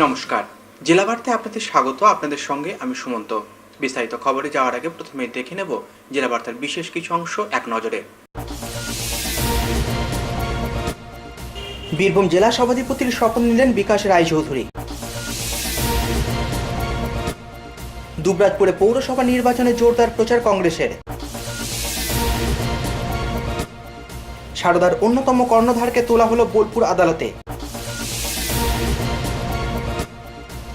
নমস্কার, জেলা বার্তায় আপনাদের স্বাগত। আপনাদের সঙ্গে আমি সুমন্ত। বিস্তারিত খবরে যাওয়ার আগে প্রথমে দেখে নেব জেলা বার্তার বিশেষ কিছু অংশ এক নজরে। বীরভূম জেলা সভাধিপতির শপথ নিলেন বিকাশ রায়চৌধুরী। দুবরাজপুরে পৌরসভা নির্বাচনে জোরদার প্রচার কংগ্রেসের। সারদার অন্যতম কর্ণধারকে তোলা হলো বোলপুর আদালতে।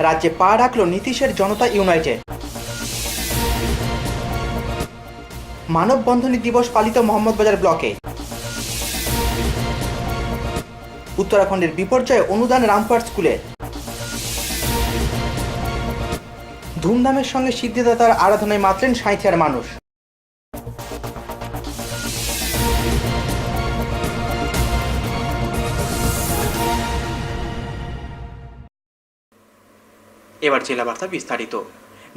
রাজ্যে পা রাখল নীতিশের জনতা ইউনাইটেড। মানববন্ধনী দিবস পালিত মোহাম্মদবাজার ব্লকে। উত্তরাখণ্ডের বিপর্যয়ে অনুদান রামপুরহাট স্কুলে। ধুমধামের সঙ্গে সিদ্ধিদাতার আরাধনায় মাতলেন সাঁইথিয়ার মানুষ। এবার জেলা বার্তা বিস্তারিত।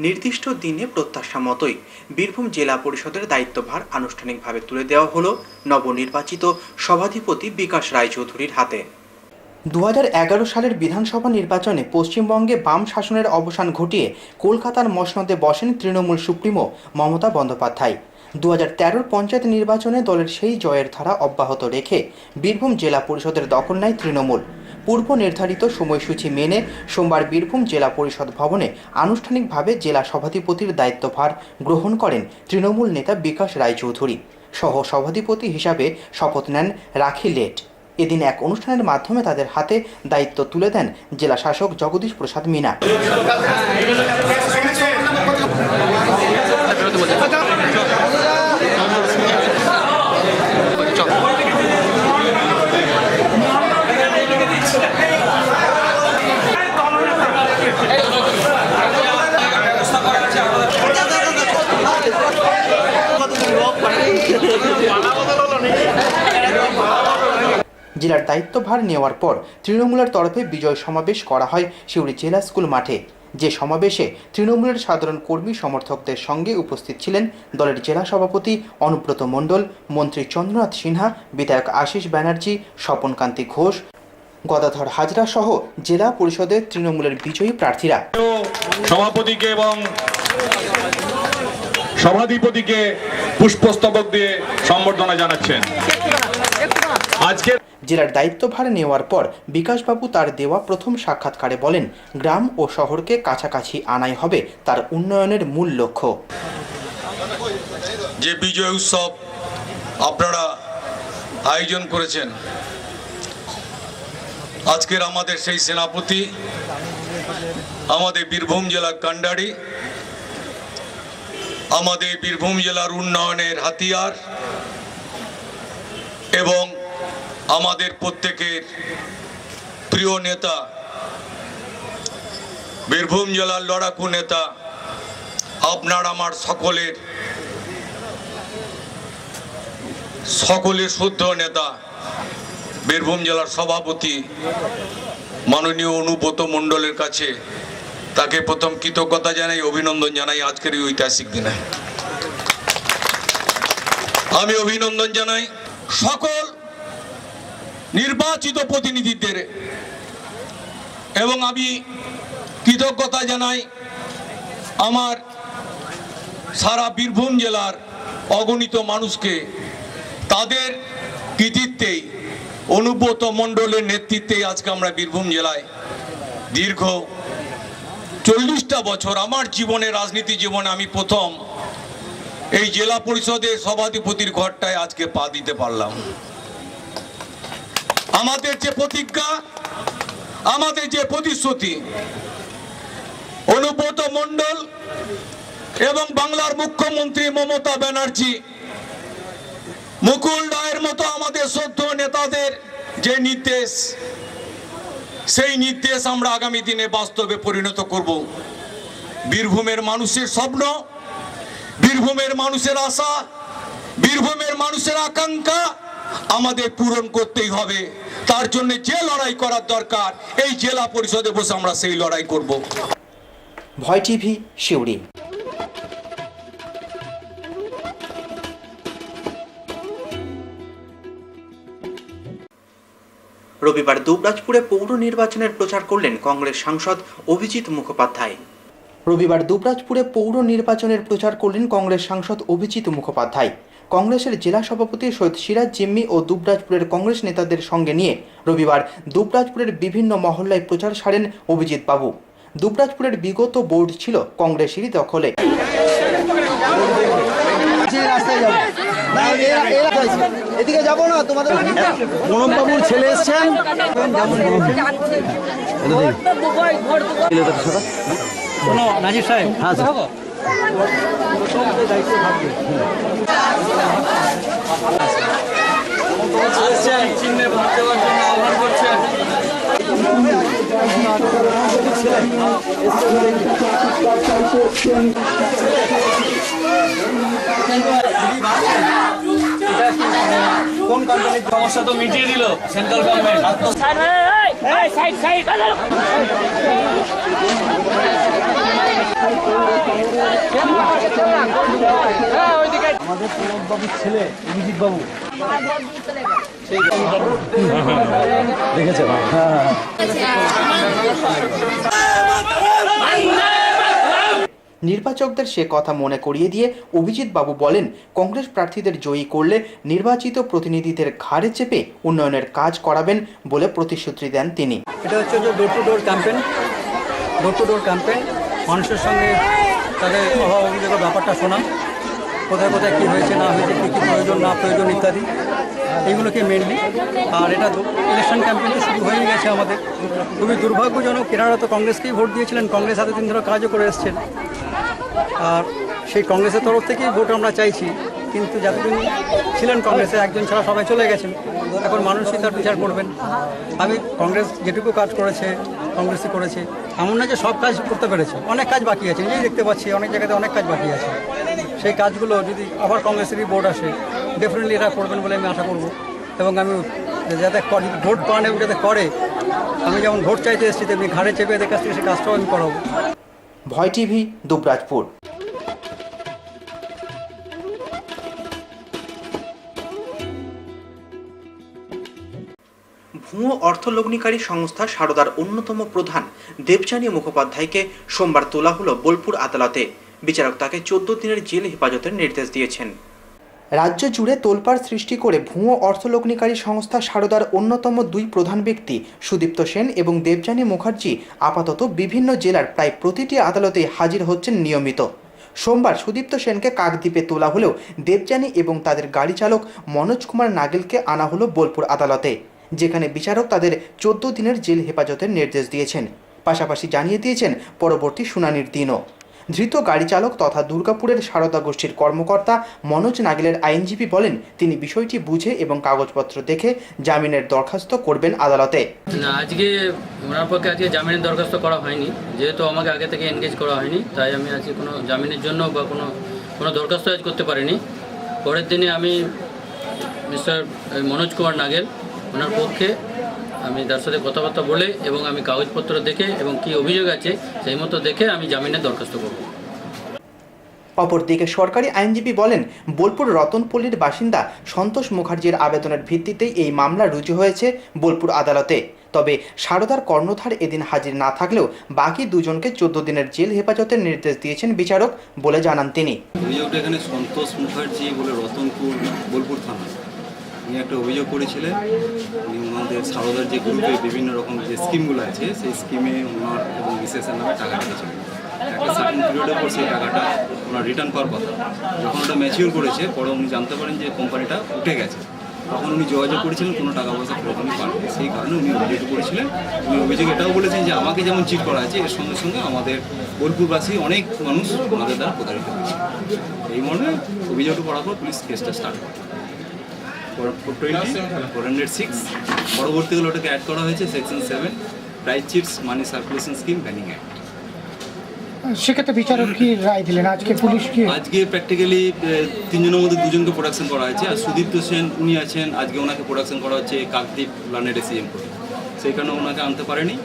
নির্দিষ্ট দিনে প্রত্যাশা মতোই বীরভূম জেলা পরিষদের দায়িত্বভার আনুষ্ঠানিকভাবে তুলে দেওয়া হলো নবনির্বাচিত সভাধিপতি বিকাশ রায়চৌধুরীর হাতে। 2011 সালের বিধানসভা নির্বাচনে পশ্চিমবঙ্গে বাম শাসনের অবসান ঘটিয়ে কলকাতার মসনদে বসেন তৃণমূল সুপ্রিমো মমতা বন্দ্যোপাধ্যায়। 2013 পঞ্চায়েত নির্বাচনে দলের সেই জয়ের ধারা অব্যাহত রেখে বীরভূম জেলা পরিষদের দখল নেয় তৃণমূল। পূর্ব নির্ধারিত সময়সূচি মেনে সোমবার বীরভূম জেলা পরিষদ ভবনে আনুষ্ঠানিকভাবে জেলা সভাধিপতির দায়িত্বভার গ্রহণ করেন তৃণমূল নেতা বিকাশ রায়চৌধুরী। সহ সভাধিপতি হিসাবে শপথ নেন রাখি লেট। এদিন এক অনুষ্ঠানের মাধ্যমে তাদের হাতে দায়িত্ব তুলে দেন জেলা শাসক জগদীশ প্রসাদ মিনা। জেলার দায়িত্বভার নেওয়ার পর তৃণমূলের তরফে বিজয় সমাবেশ করা হয় সিউড়ি জেলা স্কুল মাঠে। যে সমাবেশে তৃণমূলের সাধারণ কর্মী সমর্থকদের সঙ্গে উপস্থিত ছিলেন দলের জেলা সভাপতি অনুব্রত মণ্ডল, মন্ত্রী চন্দ্রনাথ সিনহা, বিধায়ক আশিস ব্যানার্জি, স্বপনকান্তি ঘোষ, গদাধর হাজরা সহ জেলা পরিষদের তৃণমূলের বিজয়ী প্রার্থীরা। সভাপতিকে এবং সভাধিপতিকে পুষ্পস্তবক দিয়ে সম্বর্ধনা জানাচ্ছেন। আজকে জেলার দায়িত্বভার নেওয়ার পর বিকাশবাবু তার দেওয়া প্রথম সাক্ষাৎকারে বলেন, গ্রাম ও শহরকে কাছাকাছি আনাই হবে তার উন্নয়নের মূল লক্ষ্য। যে বিজয় উৎসব আপনারা আয়োজন করেছেন, আজকের আমাদের সেই সেনাপতি, আমাদের বীরভূম জেলার কান্ডারি, আমাদের বীরভূম জেলার উন্নয়নের হাতিয়ার এবং আমাদের প্রত্যেকের প্রিয় নেতা, বীরভূম জেলার লড়াকু নেতা, আপনার আমার সকলের শুদ্ধ নেতা, বীরভূম জেলার সভাপতি মাননীয় অনুব্রত মণ্ডলের কাছে তাকে প্রথম কৃতজ্ঞতা জানাই, অভিনন্দন জানাই। আজকের এই ঐতিহাসিক দিনে আমি অভিনন্দন জানাই সকল নির্বাচিত প্রতিনিধিদের এবং আমি কৃতজ্ঞতা জানাই আমার সারা বীরভূম জেলার অগণিত মানুষকে। তাদের কৃতিত্বেই, অনুব্রত মণ্ডলের নেতৃত্বে আজকে আমরা বীরভূম জেলায় দীর্ঘ 40টা বছর আমার জীবনে, রাজনীতি জীবনে আমি প্রথম এই জেলা পরিষদের সভাধিপতির ঘরটায় আজকে পা দিতে পারলাম। আমাদের যে প্রতিজ্ঞা, আমাদের যে প্রতিশ্রুতি, অনুব্রত মণ্ডল এবং বাংলার মুখ্যমন্ত্রী মমতা ব্যানার্জি, মুকুল রায়ের মতো আমাদের শ্রদ্ধেয় নেতাদের যে নির্দেশ, সেই নির্দেশ আমরা আগামী দিনে বাস্তবে পরিণত করব। বীরভূমের মানুষের স্বপ্ন, বীরভূমের মানুষের আশা, বীরভূমের মানুষের আকাঙ্ক্ষা আমাদের পূরণ করতেই হবে। তার জন্য যে লড়াই করার দরকার, এই জেলা পরিষদে বসে আমরা সেই লড়াই করব। ভয় টিভি, সিউড়ি। রবিবার দুবরাজপুরে পৌর নির্বাচনের প্রচার করলেন কংগ্রেস সাংসদ অভিজিৎ মুখোপাধ্যায়। রবিবার দুবরাজপুরে পৌর নির্বাচনের প্রচার করলেন কংগ্রেস সাংসদ অভিজিৎ মুখোপাধ্যায়। কংগ্রেসের জেলা সভাপতি সৈয়দ সিরাজ জিম্মি ও দুবরাজপুরের কংগ্রেস নেতাদের সঙ্গে নিয়ে রবিবার দুবরাজপুরের বিভিন্ন মহল্লায় প্রচার সারেন অভিজিৎ বাবু। দুবরাজপুরের বিগত বোর্ড ছিল কংগ্রেসেরই দখলে। এদিকে যাবো না, তোমাদের প্রণব বাবুর ছেলে এসছেন। নাজির সাহেব, হ্যাঁ চিহ্নে ভোট দেওয়ার জন্য আহ্বান করছেন। কোন কোম্পানির সমস্যা তো মিটিয়ে দিল সেন্ট্রাল গভর্নমেন্ট। আমাদের প্রণব বাবুর ছেলে অভিজিৎ বাবু দেখেছে। নির্বাচকদের সে কথা মনে করিয়ে দিয়ে অভিজিৎ বাবু বলেন, কংগ্রেস প্রার্থীদের জয়ী করলে নির্বাচিত প্রতিনিধিদের ঘাড়ে চেপে উন্নয়নের কাজ করাবেন বলে প্রতিশ্রুতি দেন তিনি। এটা হচ্ছে যে ডোর টু ডোর ক্যাম্পেন। মানুষের সঙ্গে তাদের অভাব অভিযোগের ব্যাপারটা শোনা, কোথায় কোথায় কী হয়েছে না হয়েছে, কী কী প্রয়োজন না প্রয়োজন ইত্যাদি, এইগুলোকে মেনলি। আর এটা ইলেকশন ক্যাম্পেইন তো শুরু হয়ে গেছে আমাদের। খুবই দুর্ভাগ্যজনক, এনারা তো কংগ্রেসকেই ভোট দিয়েছিলেন, কংগ্রেস এতদিন ধরে কাজও করে এসছেন, আর সেই কংগ্রেসের তরফ থেকেই ভোট আমরা চাইছি। কিন্তু যতদিন ছিলেন কংগ্রেসে একজন ছাড়া সবাই চলে গেছেন, এখন মানুষই তার বিচার করবেন। আমি কংগ্রেস যেটুকু কাজ করেছে কংগ্রেসই করেছে, এমন না যে সব কাজ করতে পেরেছে, অনেক কাজ বাকি আছে। নিজেই দেখতে পাচ্ছি অনেক জায়গাতে অনেক কাজ বাকি আছে। সেই কাজগুলো যদি আবার কংগ্রেসেরই ভোট আসে, ডেফিনেটলি এরা করবেন বলে আমি আশা করব। এবং আমি যাতে ভোট পান এবং যাতে করে, আমি যেমন ভোট চাইতে এসেছি তেমনি ঘাড়ে চেপে এদের কাছ থেকে সেই কাজটাও আমি করাবো। ভয় টিভি, দুবরাজপুর। ভুয়ো অর্থলগ্নিকারী সংস্থা সারদার অন্যতম প্রধান দেবযানী মুখোপাধ্যায়কে সোমবার তোলা হলো বোলপুর আদালতে। বিচারক তাকে 14 দিনের জেল হেফাজতের নির্দেশ দিয়েছেন। রাজ্য জুড়ে তোলপাড় সৃষ্টি করে ভুয়ো অর্থলগ্নিকারী সংস্থা সারদার অন্যতম দুই প্রধান ব্যক্তি সুদীপ্ত সেন এবং দেবযানী মুখার্জি আপাতত বিভিন্ন জেলার প্রায় প্রতিটি আদালতে হাজির হচ্ছেন নিয়মিত। সোমবার সুদীপ্ত সেনকে কাকদ্বীপে তোলা হলেও দেবযানী এবং তাদের গাড়ি চালক মনোজ কুমার নাগেলকে আনা হলো বোলপুর আদালতে, যেখানে বিচারক তাদের 14 দিনের জেল হেফাজতের নির্দেশ দিয়েছেন। পাশাপাশি জানিয়ে দিয়েছেন পরবর্তী শুনানির দিনও। ধৃত গাড়ি চালক তথা দুর্গাপুরের সারদা গোষ্ঠীর কর্মকর্তা মনোজ নাগেলের আইনজীবী বলেন, তিনি বিষয়টি বুঝে এবং কাগজপত্র দেখে জামিনের দরখাস্ত করবেন আদালতে। না, আজকে ওনার পক্ষে আজকে জামিনের দরখাস্ত করা হয়নি, যেহেতু আমাকে আগে থেকে এনগেজ করা হয়নি, তাই আমি আজকে কোনো জামিনের জন্য বা কোনো দরখাস্ত আজ করতে পারিনি। পরের দিনে আমি মিস্টার মনোজ কুমার নাগেল ওনার পক্ষে আমি তার সাথে কথাবার্তা বলে এবং আমি কাগজপত্র দেখে এবং কি অভিযোগ আছে সেই মতো দেখে আমি জামিনের দরখাস্ত করব। অপরদিকে সরকারি আইনজীবী বলেন, বোলপুর রতনপল্লীর বাসিন্দা সন্তোষ মুখার্জির আবেদনের ভিত্তিতেই এই মামলা রুজু হয়েছে বোলপুর আদালতে। তবে সারদার কর্ণধার এদিন হাজির না থাকলেও বাকি দুজনকে 14 দিনের জেল হেফাজতের নির্দেশ দিয়েছেন বিচারক বলে জানান তিনি। অভিযোগটা এখানে সন্তোষ মুখার্জি বলে রতনপুর বোলপুর থানা, উনি একটা অভিযোগ করেছিলেন। উনি ওনাদের সারদার যে গ্রুপে বিভিন্ন রকম যে স্কিমগুলো আছে সেই স্কিমে ওনার এবং মিসেসের নামে টাকা রেখেছিলেন। একটা সার্টেন পিরিয়ডের পর সেই টাকাটা ওনার রিটার্ন পাওয়ার কথা। যখন ওটা ম্যাচিওর করেছে, পরে উনি জানতে পারেন যে কোম্পানিটা উঠে গেছে। তখন উনি যোগাযোগ করেছিলেন কোনো টাকা পয়সা ফেরত উনি পান, সেই কারণে উনি অভিযোগ করেছিলেন। উনি অভিযোগ এটাও বলেছেন যে আমাকে যেমন চিট করা আছে, এর সঙ্গে সঙ্গে আমাদের বোলপুরবাসী অনেক মানুষ ওনাদের দ্বারা প্রতারিত হয়েছে। এই মর্মে অভিযোগটা করার পর পুলিশ কেসটা স্টার্ট করে 420/406। পরবর্তীকালে ওটাকে অ্যাড করা হয়েছে সেকশন 7 প্রাইস চিটস মানি সার্কুলেশন স্কিম ব্যানিং অ্যাক্ট। সেক্ষেত্রে বিচারক কি রায় দিলেন আজকে? পুলিশ কি আজকে প্র্যাকটিক্যালি 3 জনের মধ্যে 2 জনকে প্রোডাকশন করা হয়েছে, আর সুদীপ্ত সেন উনি আছেন, আজকে ওনাকে প্রোডাকশন করা হচ্ছে কাকদ্বীপ লানের এসিএম করে, সেই কারণে ওনাকে আনতে পারেনি।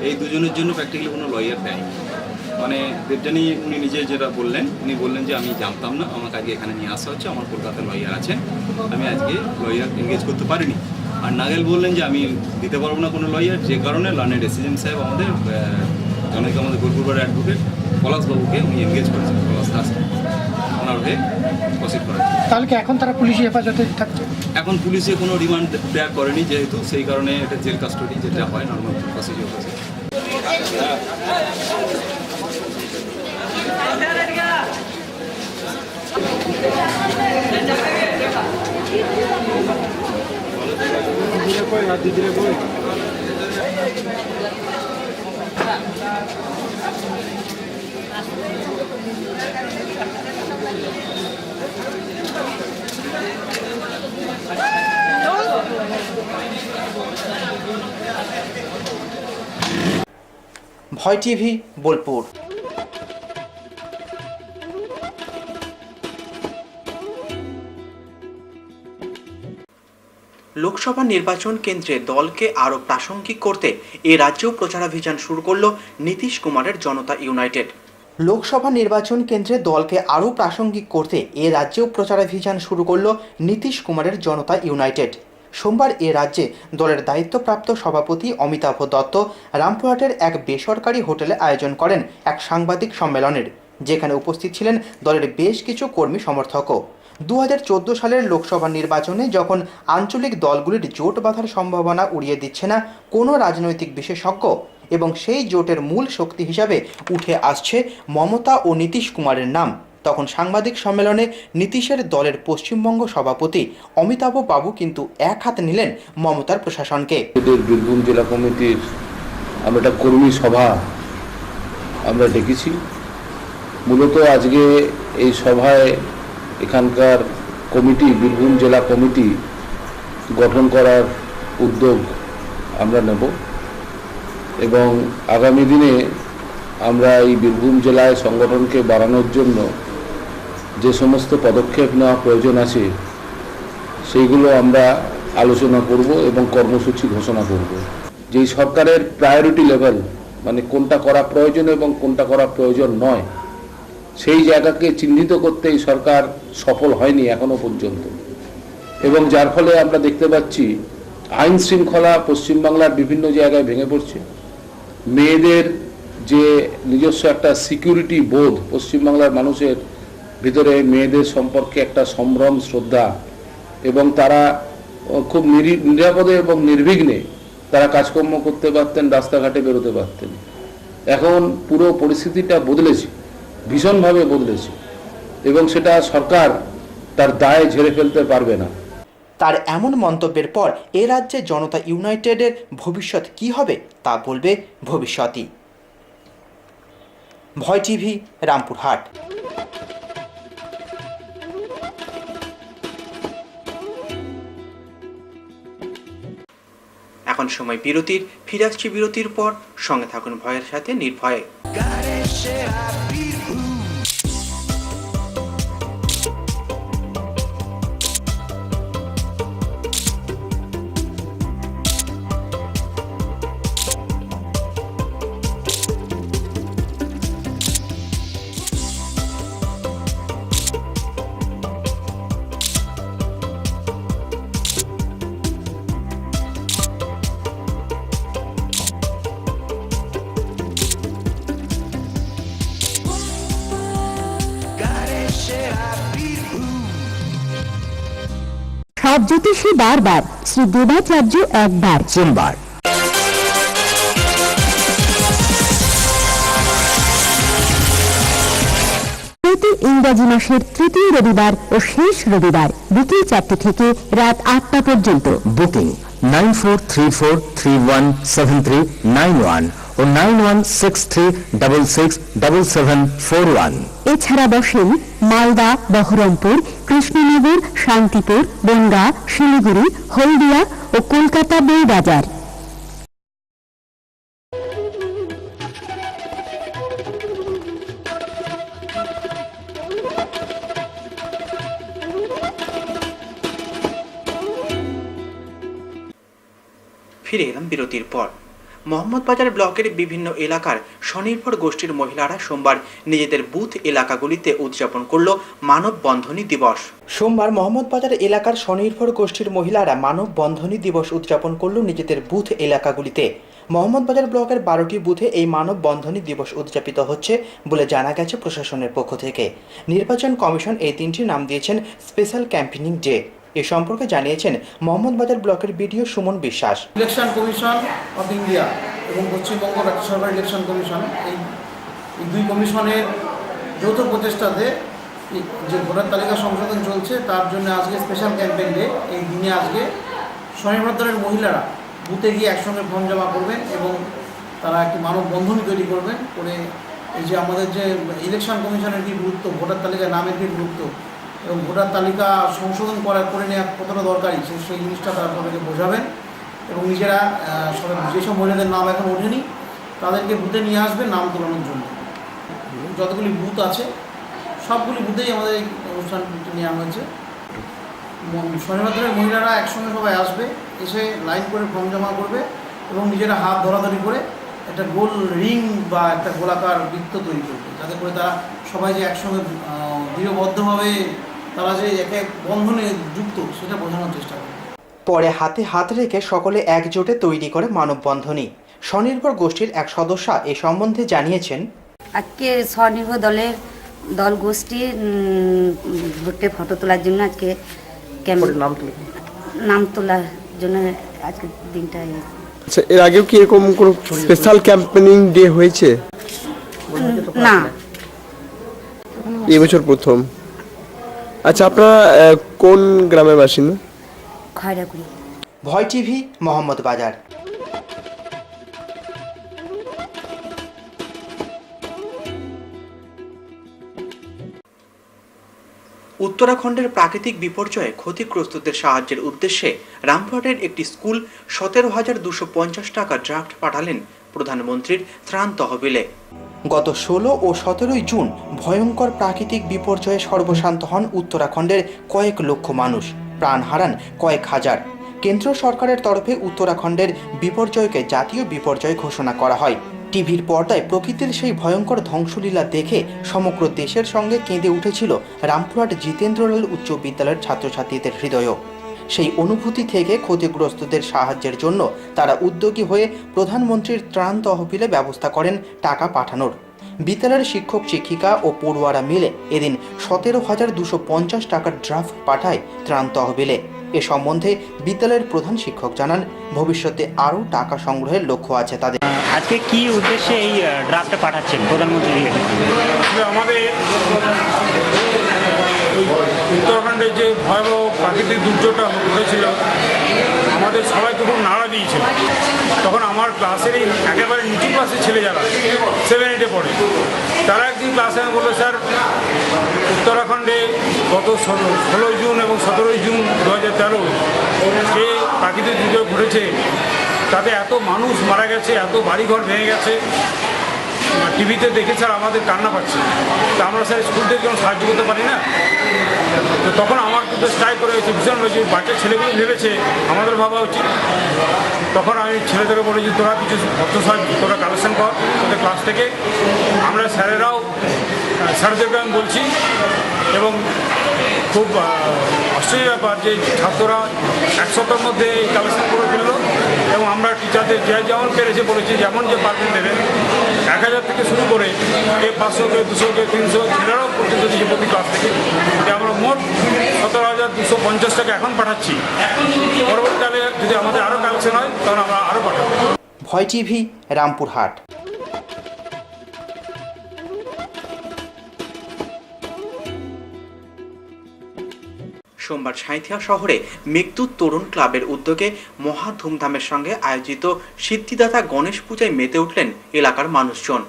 এই দুজনের জন্য প্র্যাকটিক্যালি কোনো লয়ার দেয়নি। মানে দেবযানী উনি নিজে যেটা বললেন, উনি বললেন যে আমি জানতাম না, আমাকে আজকে এখানে নিয়ে আসা হচ্ছে, আমার কলকাতার লয়ার আছেন, আমি আজকে লয়ার এনগেজ করতে পারিনি। আর নাগেল বললেন যে আমি দিতে পারবো না কোনো লয়ার, যে কারণে লার্নেড এসিএম সাহেব আমাদের জনকে আমাদের বোলপুর অ্যাডভোকেট পলাশবাবুকে উনি এনগেজ করেছেন, পলাশ দাস ওনার হয়ে প্রসিড করেন। তাহলে কি এখন তারা পুলিশি হেফাজতে থাকছে? এখন পুলিশে কোনো রিমান্ড দেওয়া করেনি, যেহেতু সেই কারণে এটা জেল কাস্টডি যেটা হয় নর্মাল প্রসিডিওর আছে। ভয় টিভি, বোলপুর। লোকসভা নির্বাচন কেন্দ্রে দলকে আরও প্রাসঙ্গিক করতে এ রাজ্যেও প্রচারাভিযান শুরু করল নীতিশ কুমারের জনতা ইউনাইটেড। লোকসভা নির্বাচন কেন্দ্রে দলকে আরও প্রাসঙ্গিক করতে এ রাজ্যেও প্রচারাভিযান শুরু করল নীতিশ কুমারের জনতা ইউনাইটেড। সোমবার এ রাজ্যে দলের দায়িত্বপ্রাপ্ত সভাপতি অমিতাভ দত্ত রামপুরহাটের এক বেসরকারি হোটেলে আয়োজন করেন এক সাংবাদিক সম্মেলনের, যেখানে উপস্থিত ছিলেন দলের বেশ কিছু কর্মী সমর্থকও। 2014 সালের লোকসভা নির্বাচনে যখন আঞ্চলিক দলগুলির জোট বাঁধার সম্ভাবনা উড়িয়ে দিচ্ছে না কোনো রাজনৈতিক বিশেষজ্ঞ, এবং সেই জোটের মূল শক্তি হিসাবে উঠে আসছে মমতা ও নীতিশ কুমারের নাম, তখন সাংবাদিক সম্মেলনে নীতিশের দলের পশ্চিমবঙ্গ সভাপতি অমিতাভ বাবু কিন্তু এক হাত নিলেন মমতার প্রশাসনকে। বীরভূম জেলা কমিটির আমরা একটা কর্মী সভা আমরা ডেকেছি। মূলত আজকে এই সভায় এখানকার কমিটি, বীরভূম জেলা কমিটি গঠন করার উদ্যোগ আমরা নেব, এবং আগামী দিনে আমরা এই বীরভূম জেলায় সংগঠনকে বাড়ানোর জন্য যে সমস্ত পদক্ষেপ নেওয়া প্রয়োজন আছে সেইগুলো আমরা আলোচনা করব এবং কর্মসূচি ঘোষণা করব। যেই সরকারের প্রায়োরিটি লেভেল, মানে কোনটা করা প্রয়োজন এবং কোনটা করা প্রয়োজন নয়, সেই জায়গাকে চিহ্নিত করতে এই সরকার সফল হয়নি এখনো পর্যন্ত, এবং যার ফলে আমরা দেখতে পাচ্ছি আইন শৃঙ্খলা পশ্চিমবাংলার বিভিন্ন জায়গায় ভেঙে পড়ছে। মেয়েদের যে নিজস্ব একটা সিকিউরিটি বোধ পশ্চিমবাংলার মানুষের ভিতরে, মেয়েদের সম্পর্কে একটা সম্ভ্রম, শ্রদ্ধা, এবং তারা খুব নিরাপদে এবং নির্বিঘ্নে তারা কাজকর্ম করতে পারতেন, রাস্তাঘাটে বেরোতে পারতেন। এখন পুরো পরিস্থিতিটা বদলেছে, ভীষণভাবে বদলেছে, এবং সেটা সরকার তার দায় ঝেড়ে ফেলতে পারবে না। তার এমন মন্তব্যের পর এ রাজ্যে জনতা ইউনাইটেডের ভবিষ্যৎ কি হবে তা বলবে ভবিষ্যতই। ভয় টিভি, রামপুরহাট। এখন সময় বিরতির, ফিরে আসছি বিরতির পর। সঙ্গে থাকুন ভয়ের সাথে নির্ভয়ে। সব জ্যোতিষী বারবার, শ্রী দেবাচার্য একবার। সোমবার প্রতি ইংরাজি মাসের তৃতীয় রবিবার ও শেষ রবিবার বিকেল 4টে থেকে রাত 8টা পর্যন্ত। বুকিং 9434317391 ও 9163667741। এছাড়া বসেন মালদা, বহরমপুর, কৃষ্ণনগর, শান্তিপুর, বনগাঁ, শিলিগুড়ি, হলদিয়া ও কলকাতা বইবাজার। ফিরে এলাম বিরতির পর। মোহাম্মদবাজার ব্লকের বিভিন্ন এলাকার স্বনির্ভর গোষ্ঠীর মহিলারা সোমবার নিজেদের বুথ এলাকাগুলিতে উদযাপন করল মানববন্ধনী দিবস। সোমবার মোহাম্মদবাজার এলাকার স্বনির্ভর গোষ্ঠীর মহিলারা মানববন্ধনী দিবস উদযাপন করল নিজেদের বুথ এলাকাগুলিতে। মোহাম্মদবাজার ব্লকের 12টি বুথে এই মানববন্ধনী দিবস উদযাপিত হচ্ছে বলে জানা গেছে প্রশাসনের পক্ষ থেকে। নির্বাচন কমিশন এই দিনটি নাম দিয়েছেন স্পেশাল ক্যাম্পেনিং ডে। এ সম্পর্কে জানিয়েছেন মোহাম্মদবাজার ব্লকের বিডিও সুমন বিশ্বাস। ইলেকশন কমিশন অফ ইন্ডিয়া এবং পশ্চিমবঙ্গ রাজ্য সরকার ইলেকশন কমিশন এই দুই কমিশনের যৌথ প্রচেষ্টাতে যে ভোটার তালিকা সংশোধন চলছে তার জন্য আজকে স্পেশাল ক্যাম্পেইন ডে। এই দিনে আজকে স্বনির্ভর দলের মহিলারা বুথে গিয়ে একসঙ্গে ফর্ম জমা করবেন এবং তারা একটি মানববন্ধন তৈরি করবেন করে এই যে আমাদের যে ইলেকশন কমিশনের কী গুরুত্ব, ভোটার তালিকায় নামের কী গুরুত্ব এবং ভোটার তালিকা সংশোধন করে নেওয়া কতটা দরকারি সেই জিনিসটা তারা তাদেরকে বোঝাবেন এবং নিজেরা যেসব মহিলাদের নাম এখন ওঠেনি তাদেরকে বুথে নিয়ে আসবেন নাম তোলানোর জন্য। যতগুলি বুথ আছে সবগুলি বুথেই আমাদের এই অনুষ্ঠানটি নেওয়া হয়েছে। স্বনির্ভর মহিলারা একসঙ্গে সবাই আসবে, এসে লাইন করে ফর্ম জমা করবে এবং নিজেরা হাত ধরাধরি করে একটা গোল রিং বা একটা গোলাকার বৃত্ত তৈরি করবে, যাতে করে তারা সবাই যে একসঙ্গে দৃঢ়বদ্ধভাবে তারা যে একে বন্ধনে যুক্ত সেটা বোঝানোর চেষ্টা করবে। পরে হাতে হাত রেখে সকলে একজোটে তৈরি করে মানববন্ধনী। স্বনির্ভর গোষ্ঠীর এক সদস্যা এ সম্বন্ধে জানিয়েছেন, আজকে স্বনির্ভর দল গোষ্ঠীর ভোটে ফটো তোলার জন্য আজকে নাম তোলার জন্য আজকে দিনটা। আচ্ছা, এর আগেও কি এরকম কোনো স্পেশাল ক্যাম্পেনিং ডে হয়েছে? না, এই বছর প্রথম। আচ্ছা, আপনারা কোন গ্রামের বাসিন্দা? খয়রাকুড়ি। ভয় টিভি, মোহাম্মদবাজার। উত্তরাখণ্ডের প্রাকৃতিক বিপর্যয়ে ক্ষতিগ্রস্তদের সাহায্যের উদ্দেশ্যে রামপুরহাটের একটি স্কুল 17,250 টাকা ড্রাফট পাঠালেন প্রধানমন্ত্রীর ত্রাণ তহবিলে। গত 16 ও 17 জুন ভয়ঙ্কর প্রাকৃতিক বিপর্যয়ে সর্বশান্ত হন উত্তরাখণ্ডের কয়েক লক্ষ মানুষ, প্রাণ হারান কয়েক হাজার। কেন্দ্র সরকারের তরফে উত্তরাখণ্ডের বিপর্যয়কে জাতীয় বিপর্যয় ঘোষণা করা হয়। টিভির পর্দায় প্রকৃতির সেই ভয়ঙ্কর ধ্বংসলীলা দেখে সমগ্র দেশের সঙ্গে কেঁদে উঠেছিল রামপুরহাট জিতেন্দ্রলাল উচ্চ বিদ্যালয়ের ছাত্রছাত্রীদের হৃদয়ও। সেই অনুভূতি থেকে ক্ষতিগ্রস্তদের সাহায্যের জন্য তারা উদ্যোগী হয়ে প্রধানমন্ত্রীর ত্রাণ তহবিলে ব্যবস্থা করেন টাকা পাঠানোর। বিদ্যালয়ের শিক্ষক শিক্ষিকা ও পড়ুয়ারা মিলে এদিন 17,250 টাকার ড্রাফট পাঠায় ত্রাণ তহবিলে। এ সম্বন্ধে বিদ্যালয়ের প্রধান শিক্ষক জানান, ভবিষ্যতে আরও টাকা সংগ্রহের লক্ষ্য আছে তাদের। আজকে কি উদ্দেশ্যে এই ড্রাফটটা পাঠাচ্ছেন প্রধানমন্ত্রী? আমাদের উত্তরাখণ্ডে যে ভয়াবহ প্রাকৃতিক দুর্যোগটা ঘটেছিল আমাদের সবাইকে খুব নাড়া দিয়েছিল। তখন আমার ক্লাসের এই একেবারে নিচু ক্লাসের ছেলে যারা 7-8 পড়ে তারা একদিন ক্লাসে বললো, স্যার উত্তরাখণ্ডে গত 16 জুন এবং 17 জুন 2013 যে প্রাকৃতিক দুর্যোগ ঘটেছে তাতে এত মানুষ মারা গেছে, এত বাড়িঘর ভেঙে গেছে, টিভিতে দেখে স্যার আমাদের কান্না পাচ্ছে। তা আমরা স্যার স্কুল থেকে কোনো সাহায্য করতে পারি না। তো তখন আমার কিন্তু স্ট্রাইক করে হয়েছে, ভীষণ হয়েছে, বাচ্চা ছেলেগুলো ভেবেছে আমাদের ভাবা উচিত। তখন আমি ছেলেদেরকে বলেছি, তোরা কিছু অর্থ সাহায্য তোরা কালেকশন কর তোদের ক্লাস থেকে। আমরা স্যারদেরকে আমি বলছি এবং খুব আশ্চর্য ব্যাপার যে ছাত্ররা 1 সপ্তাহের মধ্যে এই কালেকশন করে ফেললো এবং আমরা টিচারদের যে যেমন পেরেছে বলেছি যেমন যে পারবেন দেবেন। 1000 থেকে শুরু করে 500 কে 200 কে 300 ছেলেরাও পর্যন্ত দিয়েছে প্রতি ক্লাস থেকে। যে আমরা মোট 17,250 টাকা এখন পাঠাচ্ছি। পরবর্তীকালে যদি আমাদের আরও কালেকশন হয় তাহলে আমরা আরও পাঠাবো। ভয় টিভি, রামপুরহাট। সোমবার সাঁইথিয়া শহরে মেঘদূত তরুণ ক্লাবের উদ্যোগে মহা ধুমধামের সঙ্গে আয়োজিত সিদ্ধিদাতা গণেশ পূজায় মেতে উঠলেন এলাকার মানুষজন।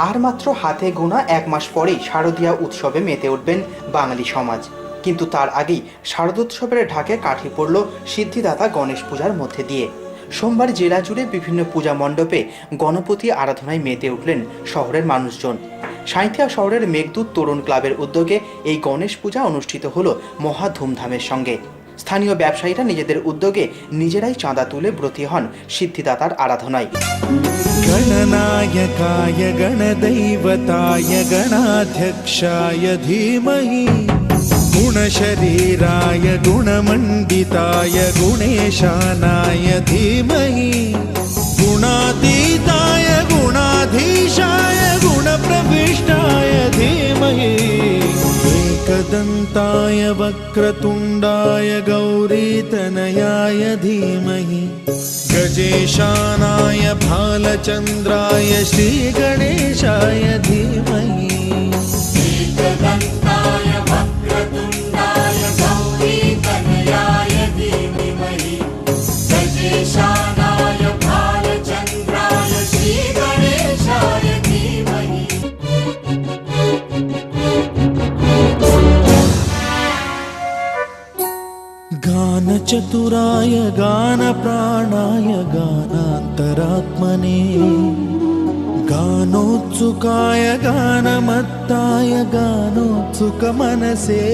আর মাত্র হাতে গোনা 1 মাস পরেই শারদীয়া উৎসবে মেতে উঠবেন বাঙালি সমাজ। কিন্তু তার আগেই শারদোৎসবের ঢাকে কাঠি পড়ল সিদ্ধিদাতা গণেশ পূজার মধ্যে দিয়ে। সোমবার জেলা জুড়ে বিভিন্ন পূজা মণ্ডপে গণপতি আরাধনায় মেতে উঠলেন শহরের মানুষজন। সাঁইথিয়া শহরের মেঘদূত তরুণ ক্লাবের উদ্যোগে এই গণেশ পূজা অনুষ্ঠিত হলো মহা ধুমধামের সঙ্গে। স্থানীয় ব্যবসায়ীরা নিজেদের উদ্যোগে নিজেরাই চাঁদা তুলে ব্রতী হন সিদ্ধিদাতার আরাধনায়। गणनायकाय गणदैवताय गणाध्यक्षाय धीमहि गुणशरीराय गुणमण्डिताय गुणेशानाय धीमहि गुणातीताय गुणाधीशाय गुणप्रविष्टाय धीमहि एकदन्ताय वक्रतुण्डाय गौरीतनयाय धीमहि गजेशानाय भालचन्द्राय श्रीगणेशाय धीमहि एकदन्ताय वक्रतुण्डाय गौरीतनयाय धीमहि गजेशानाय भालचन्द्राय श्रीगणेशाय धीमहि। गानचतुराय गानप्राणाय गानान्तरात्मने गानोत्सुकाय गानमत्ताय गानोत्सुकमनसे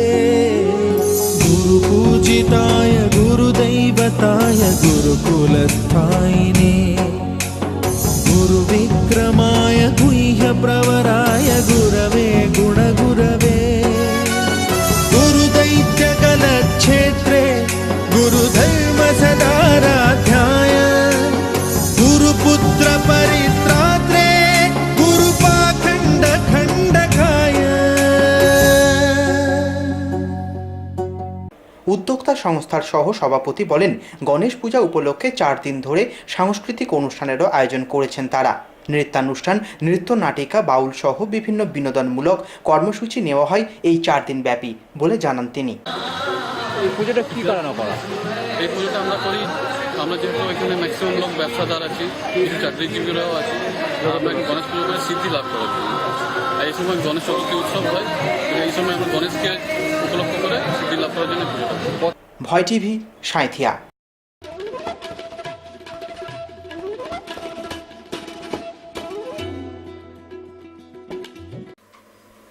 गुरुपूजिताय गुरुदैवताय गुरुकुलस्थायिने गुरुविक्रमाय गुह्यप्रवराय गुरवे गुणगुरवे गुरुदैत्यकलक्षेत्रे गुरुधर्म सदाराध्याय गुरुपुत्र परित्रात्रे गुरुपाखण्ड खण्डकाय। উদ্যোক্তা সংস্থার সহ সভাপতি বলেন, গণেশ পূজা উপলক্ষে 4 দিন ধরে সাংস্কৃতিক অনুষ্ঠানেরও আয়োজন করেছেন তারা। নৃত্যানুষ্ঠান, নৃত্য নাটিকা, বাউল সহ বিভিন্ন বিনোদনমূলক কর্মসূচি নেওয়া হয় এই 4 দিন ব্যাপী বলে জানান তিনি। এই পুজোটা কী কারণে করা? এই পুজোটা আমরা করি, আমরা যেহেতু এখানে ম্যাক্সিমাম লোক ব্যবসাদার আছি, কিছু চাকরিজীবীরাও আছে, আমরা গণেশ পুজো করে সিদ্ধি লাভ করার জন্য। আর এই সময় গণেশ চতুর্থী উৎসব হয়, এই সময় আমরা গণেশকে উপলক্ষ করে সিদ্ধি লাভ করার জন্য পুজোটা। ভয় টিভি, সাঁইথিয়া।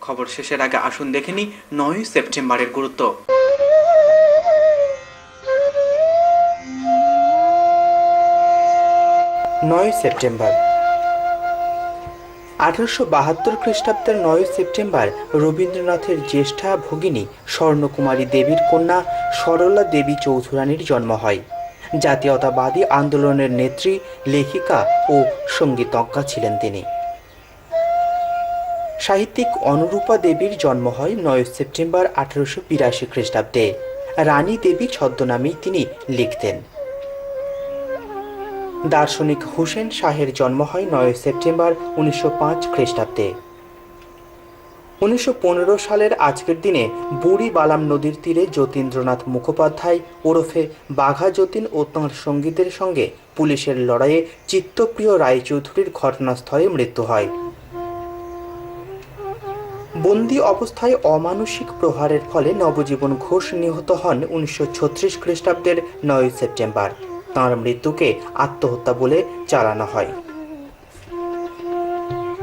খবর শেষের আগে আসুন দেখে নিই 9 সেপ্টেম্বরের গুরুত্ব। 9 সেপ্টেম্বর 1872 খ্রিস্টাব্দের 9 সেপ্টেম্বর রবীন্দ্রনাথের জ্যেষ্ঠা ভগিনী স্বর্ণকুমারী দেবীর কন্যা সরলা দেবী চৌধুরানীর জন্ম হয়। জাতীয়তাবাদী আন্দোলনের নেত্রী, লেখিকা ও সঙ্গীতজ্ঞা ছিলেন তিনি। সাহিত্যিক অনুরূপা দেবীর জন্ম হয় 9 সেপ্টেম্বর 1882 খ্রিস্টাব্দে। রানী দেবী ছদ্মনামেই তিনি লিখতেন। দার্শনিক হুসেন শাহের জন্ম হয় 9 সেপ্টেম্বর 1905 খ্রিস্টাব্দে। 1915 সালের আজকের দিনে বুড়ি বালাম নদীর তীরে যতীন্দ্রনাথ মুখোপাধ্যায় ওরফে বাঘা যতীন ও তাঁর সঙ্গীদের সঙ্গে পুলিশের লড়াইয়ে চিত্তপ্রিয় রায়চৌধুরীর ঘটনাস্থলে মৃত্যু হয়। বন্দি অবস্থায় অমানুষিক প্রহারের ফলে নবজীবন ঘোষ নিহত হন 1936 খ্রিস্টাব্দের 9 সেপ্টেম্বর। তাঁর মৃত্যুকে আত্মহত্যা বলে চালানো হয়।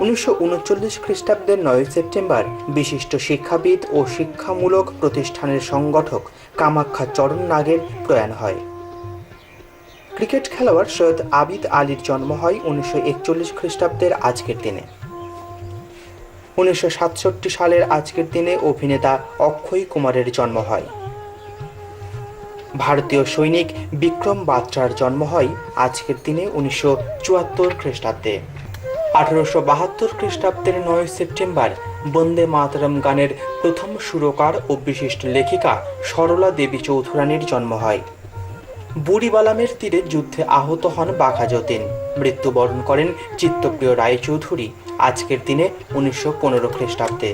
1939 খ্রিস্টাব্দের 9 সেপ্টেম্বর বিশিষ্ট শিক্ষাবিদ ও শিক্ষামূলক প্রতিষ্ঠানের সংগঠক কামাখ্যা চরণ নাগের প্রয়াণ হয়। ক্রিকেট খেলোয়াড় সৈয়দ আবিদ আলীর জন্ম হয় 1941 খ্রিস্টাব্দের আজকের দিনে। 1967 সালের আজকের দিনে অভিনেতা অক্ষয় কুমারের জন্ম হয়। ভারতীয় সৈনিক বিক্রম বাত্রার জন্ম হয় আজকের দিনে 1974 খ্রিস্টাব্দে। 1872 খ্রিস্টাব্দের 9 সেপ্টেম্বর বন্দে মাতরম গানের প্রথম সুরকার ও বিশিষ্ট লেখিকা সরলা দেবী চৌধুরানীর জন্ম হয়। বুড়িবালামের তীরে যুদ্ধে আহত হন বাঘা যতীন। মৃত্যুবরণ করেন চিত্তপ্রিয় রায়চৌধুরী আজকের দিনে 1915 খ্রিস্টাব্দে।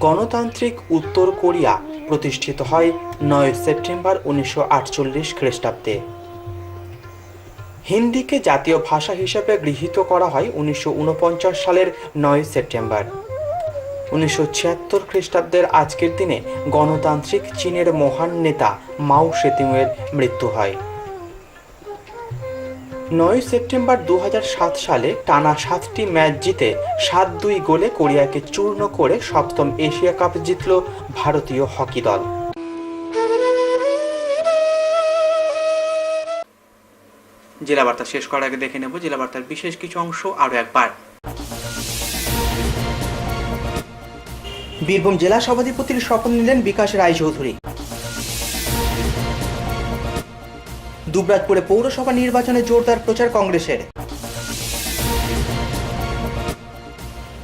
গণতান্ত্রিক উত্তর কোরিয়া প্রতিষ্ঠিত হয় 9 সেপ্টেম্বর 1948 খ্রিস্টাব্দে। হিন্দিকে জাতীয় ভাষা হিসেবে গৃহীত করা হয় 1949 সালের 9 সেপ্টেম্বর। 1976 খ্রিস্টাব্দের আজকের দিনে গণতান্ত্রিক চীনের মহান নেতা মাও সেতুংয়ের মৃত্যু হয়। 9 সেপ্টেম্বর 2007 সালে টানা 7টি ম্যাচ জিতে 7-2 গোলে কোরিয়াকে চূর্ণ করে 7ম এশিয়া কাপ জিতল ভারতীয় হকি দল। জেলা বার্তা শেষ করার আগে দেখে নেব জেলা বার্তার বিশেষ কিছু অংশ আরও একবার। বীরভূম জেলা সভাধিপতির শপথ নিলেন বিকাশ রায়চৌধুরী। দুবরাজপুরে পৌরসভা নির্বাচনে জোরদার প্রচার কংগ্রেসের।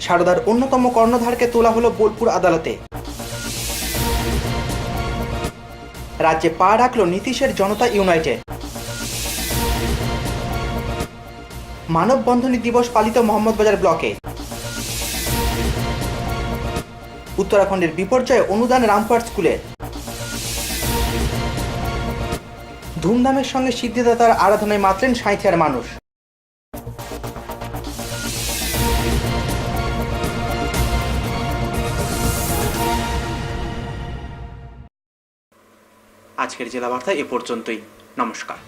সারদার অন্যতম কর্ণধারকে তোলা হলো বোলপুর আদালতে। রাজ্যে পা রাখল নীতিশের জনতা ইউনাইটেড। মানববন্ধনী দিবস পালিত মোহাম্মদবাজার ব্লকে। উত্তরাখণ্ডের বিপর্যয়ে অনুদান রামপুরহাট স্কুলের। ধুমধামের সঙ্গে সিদ্ধিদাতার আরাধনায় মাতলেন সাঁইথিয়ার মানুষ। আজকের জেলা বার্তা এ পর্যন্তই। নমস্কার।